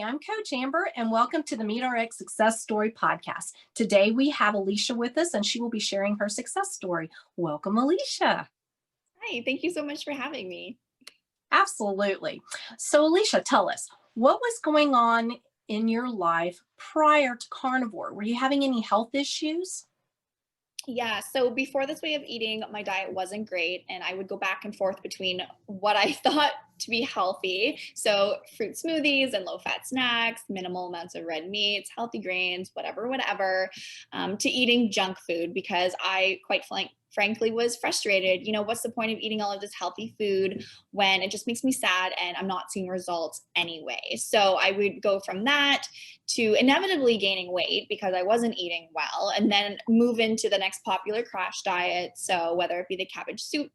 I'm Coach Amber, and welcome to the MeetRx Success Story Podcast. Today we have Alysha with us, and she will be sharing her success story. Welcome, Alysha. Hi, thank you so much for having me. Absolutely. So, Alysha, tell us, what was going on in your life prior to carnivore? Were you having any health issues? Yeah, so before this way of eating, my diet wasn't great, and I would go back and forth between what I thought to be healthy. So, fruit smoothies and low fat snacks, minimal amounts of red meats, healthy grains, whatever, to eating junk food because I frankly was frustrated. What's the point of eating all of this healthy food when it just makes me sad and I'm not seeing results anyway? So I would go from that to inevitably gaining weight because I wasn't eating well, and then move into the next popular crash diet. So whether it be the cabbage soup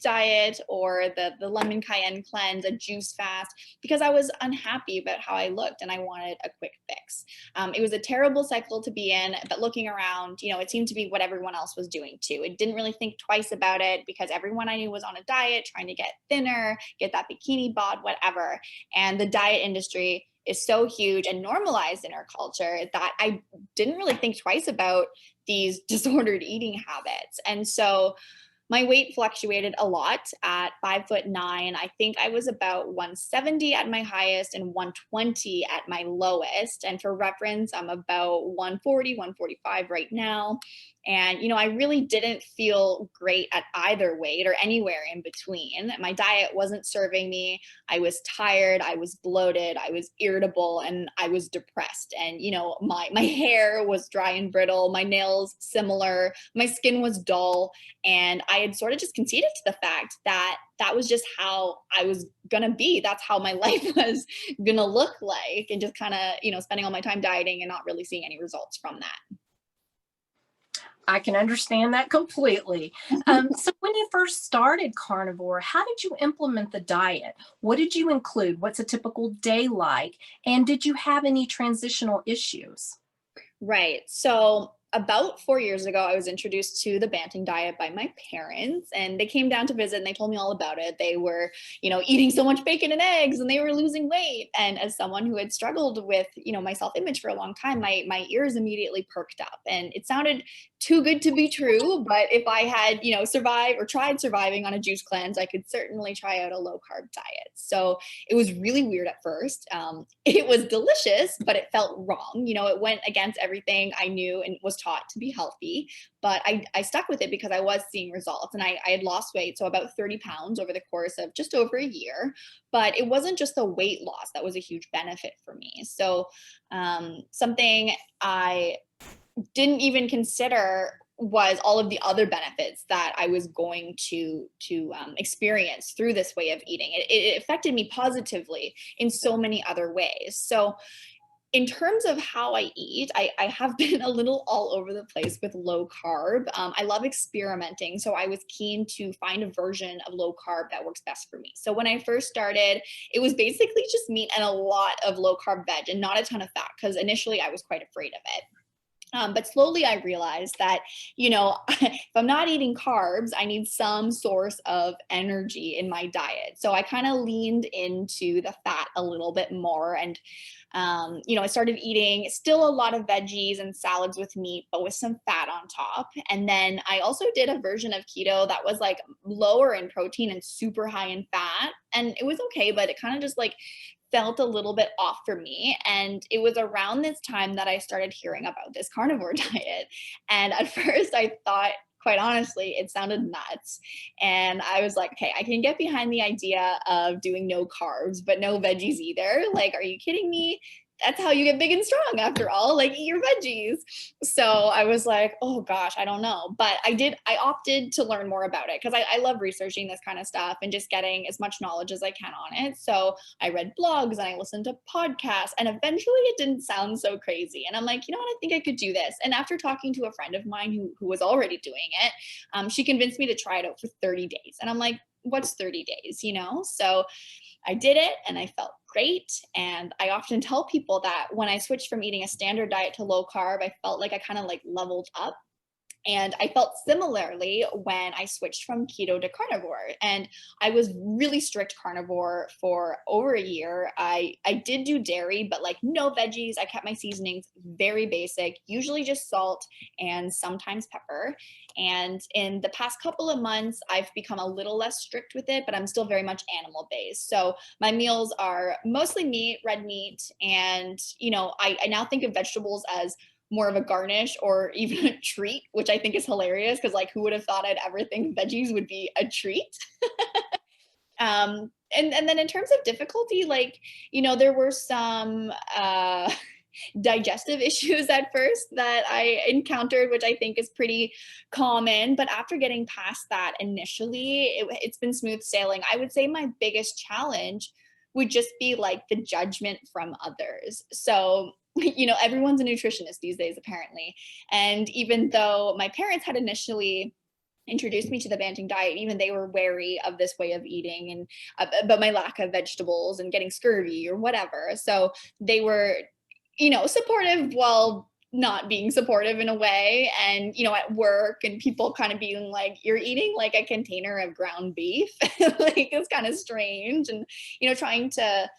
diet or the lemon cayenne cleanse, a juice fast, because I was unhappy about how I looked and I wanted a quick fix. It was a terrible cycle to be in, but looking around, it seemed to be what everyone else was doing too. It didn't really think twice about it because everyone I knew was on a diet, trying to get thinner, get that bikini bod, whatever. And the diet industry is so huge and normalized in our culture that I didn't really think twice about these disordered eating habits. And so my weight fluctuated a lot at 5'9". I think I was about 170 at my highest and 120 at my lowest. And for reference, I'm about 140, 145 right now. And, I really didn't feel great at either weight or anywhere in between. My diet wasn't serving me. I was tired, I was bloated, I was irritable, and I was depressed. And, my hair was dry and brittle, my nails similar, my skin was dull. And I had sort of just conceded to the fact that that was just how I was going to be. That's how my life was going to look like. And just kind of, spending all my time dieting and not really seeing any results from that. I can understand that completely. So when you first started carnivore, how did you implement the diet? What did you include? What's a typical day like? And did you have any transitional issues? Right. So about 4 years ago, I was introduced to the Banting diet by my parents, and they came down to visit and they told me all about it. They were, eating so much bacon and eggs and they were losing weight. And as someone who had struggled with, my self-image for a long time, my ears immediately perked up, and it sounded too good to be true. But if I had, survived or tried surviving on a juice cleanse, I could certainly try out a low carb diet. So it was really weird at first. It was delicious, but it felt wrong. It went against everything I knew and was taught to be healthy, but I stuck with it because I was seeing results, and I had lost weight. So about 30 pounds over the course of just over a year, but it wasn't just the weight loss that was a huge benefit for me. So something I didn't even consider was all of the other benefits that I was going to experience through this way of eating. It affected me positively in so many other ways. So in terms of how I eat, I have been a little all over the place with low carb. I love experimenting, so I was keen to find a version of low carb that works best for me. So when I first started, it was basically just meat and a lot of low carb veg and not a ton of fat, because initially I was quite afraid of it. But slowly I realized that, if I'm not eating carbs, I need some source of energy in my diet. So I kind of leaned into the fat a little bit more. And, I started eating still a lot of veggies and salads with meat, but with some fat on top. And then I also did a version of keto that was like lower in protein and super high in fat. And it was okay, but it kind of just like felt a little bit off for me. And it was around this time that I started hearing about this carnivore diet. And at first I thought, quite honestly, it sounded nuts. And I was like, okay, I can get behind the idea of doing no carbs, but no veggies either. Like, are you kidding me? That's how you get big and strong after all, like eat your veggies. So I was like, oh gosh, I don't know. But I opted to learn more about it because I love researching this kind of stuff and just getting as much knowledge as I can on it. So I read blogs and I listened to podcasts, and eventually it didn't sound so crazy. And I'm like, you know what, I think I could do this. And after talking to a friend of mine who was already doing it, she convinced me to try it out for 30 days. And I'm like, what's 30 days, So I did it and I felt great. And I often tell people that when I switched from eating a standard diet to low carb, I felt like I kind of like leveled up. And I felt similarly when I switched from keto to carnivore. And I was really strict carnivore for over a year. I did do dairy, but like no veggies. I kept my seasonings very basic, usually just salt and sometimes pepper. And in the past couple of months, I've become a little less strict with it, but I'm still very much animal based. So my meals are mostly meat, red meat. And, I now think of vegetables as more of a garnish or even a treat, which I think is hilarious because like who would have thought I'd ever think veggies would be a treat? And then in terms of difficulty, like, there were some digestive issues at first that I encountered, which I think is pretty common. But after getting past that initially, it's been smooth sailing. I would say my biggest challenge would just be like the judgment from others. So, everyone's a nutritionist these days, apparently. And even though my parents had initially introduced me to the Banting diet, even they were wary of this way of eating and about my lack of vegetables and getting scurvy or whatever. So they were, supportive while not being supportive in a way. And, at work and people kind of being like, you're eating like a container of ground beef. Like it's kind of strange. And, trying to,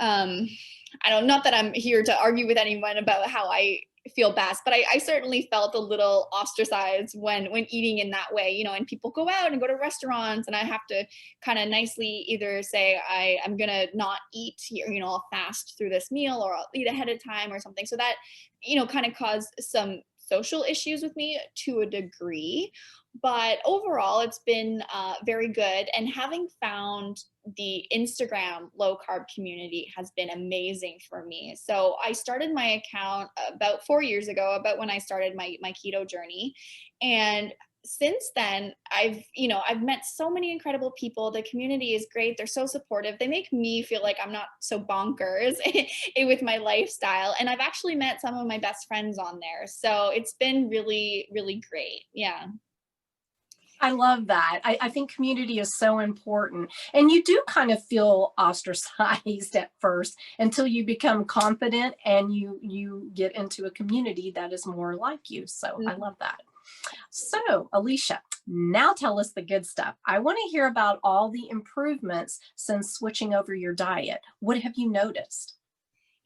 I don't, not that I'm here to argue with anyone about how I feel best, but I certainly felt a little ostracized when eating in that way, and people go out and go to restaurants and I have to kind of nicely either say I'm gonna not eat here, I'll fast through this meal or I'll eat ahead of time or something. So that, kind of caused some social issues with me to a degree. But overall, it's been very good. And having found the Instagram low carb community has been amazing for me. So I started my account about 4 years ago, about when I started my keto journey. And since then, I've met so many incredible people. The community is great. They're so supportive. They make me feel like I'm not so bonkers with my lifestyle. And I've actually met some of my best friends on there. So it's been really, really great. Yeah. I love that. I think community is so important. And you do kind of feel ostracized at first until you become confident and you get into a community that is more like you. So I love that. So, Alysha, now tell us the good stuff. I want to hear about all the improvements since switching over your diet. What have you noticed?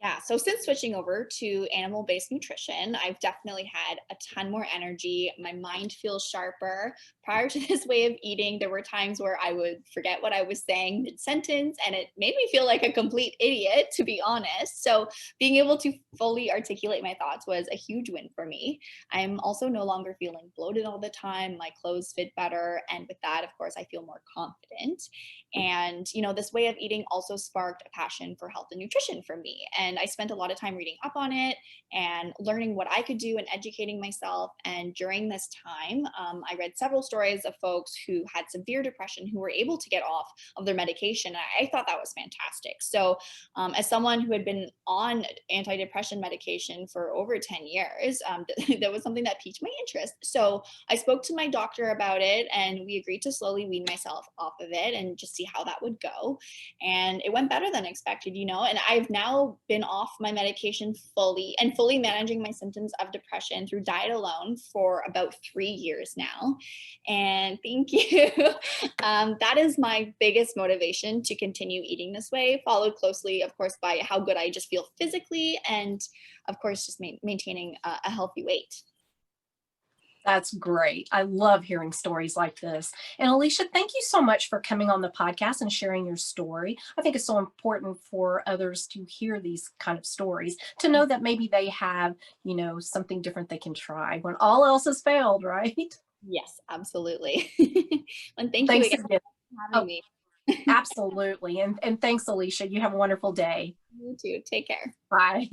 Yeah, so since switching over to animal-based nutrition, I've definitely had a ton more energy. My mind feels sharper. Prior to this way of eating, there were times where I would forget what I was saying mid-sentence, and it made me feel like a complete idiot, to be honest. So being able to fully articulate my thoughts was a huge win for me. I'm also no longer feeling bloated all the time. My clothes fit better, and with that, of course, I feel more confident. And, this way of eating also sparked a passion for health and nutrition for me. And I spent a lot of time reading up on it and learning what I could do and educating myself. And during this time, I read several stories of folks who had severe depression who were able to get off of their medication. And I thought that was fantastic. So, as someone who had been on antidepressant medication for over 10 years, that was something that piqued my interest. So I spoke to my doctor about it and we agreed to slowly wean myself off of it and just see how that would go. And it went better than expected, and I've now been off my medication fully managing my symptoms of depression through diet alone for about 3 years now. And thank you. That is my biggest motivation to continue eating this way, followed closely, of course, by how good I just feel physically and, of course, just maintaining a healthy weight. That's great. I love hearing stories like this. And Alysha, thank you so much for coming on the podcast and sharing your story. I think it's so important for others to hear these kind of stories, to know that maybe they have, something different they can try when all else has failed, right? Yes, absolutely. And thank you Thanks again again. for having Oh, me. absolutely. And thanks, Alysha. You have a wonderful day. You too. Take care. Bye.